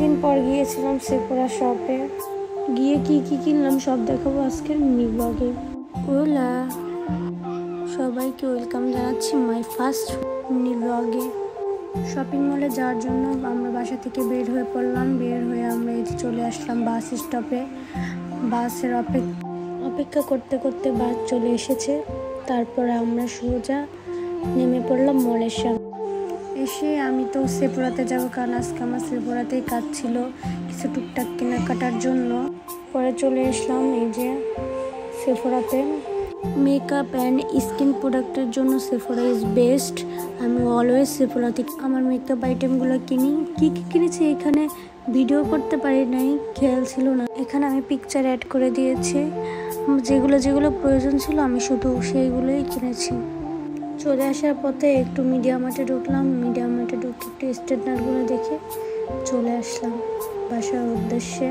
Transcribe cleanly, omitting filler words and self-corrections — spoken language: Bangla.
অনেকদিন পর গিয়েছিলাম সেফোরা শপে। গিয়ে কি কি কিনলাম সব দেখাবো আজকের মিনি ব্লগে। ওলা সবাইকে ওয়েলকাম জানাচ্ছি মাই ফার্স্ট মিনি ব্লগে। শপিং মলে যাওয়ার জন্য আমরা বাসা থেকে বের হয়ে পড়লাম। বের হয়ে আমরা এই চলে আসলাম বাস স্টপে। বাসের অপেক্ষা করতে করতে বাস চলে এসেছে। তারপরে আমরা সোজা নেমে পড়লাম মলের সামনে। এসে আমি তো সেফোরাতে যাবো, কারণ আজকে আমার সেফোরাতেই কাজ ছিল কিছু টুকটাক কেনাকাটার জন্য। পরে চলে আসলাম এই যে সেফোরাতে। মেকআপ অ্যান্ড স্কিন প্রোডাক্টের জন্য সেফোরা ইজ বেস্ট। আমি অলওয়েজ সেফোরাতে আমার মেকআপ আইটেমগুলো কিনি। কী কী কিনেছি এখানে ভিডিও করতে পারি নাই, খেয়াল ছিল না। এখানে আমি পিকচার অ্যাড করে দিয়েছি। যেগুলো যেগুলো প্রয়োজন ছিল আমি শুধু সেইগুলোই কিনেছি। চলে আসার পথে একটু মিডিয়া মার্টে ঢুকলাম। মিডিয়া মার্টে ঢুকে একটু স্টেটনারগুলো দেখে চলে আসলাম বাসার উদ্দেশ্যে।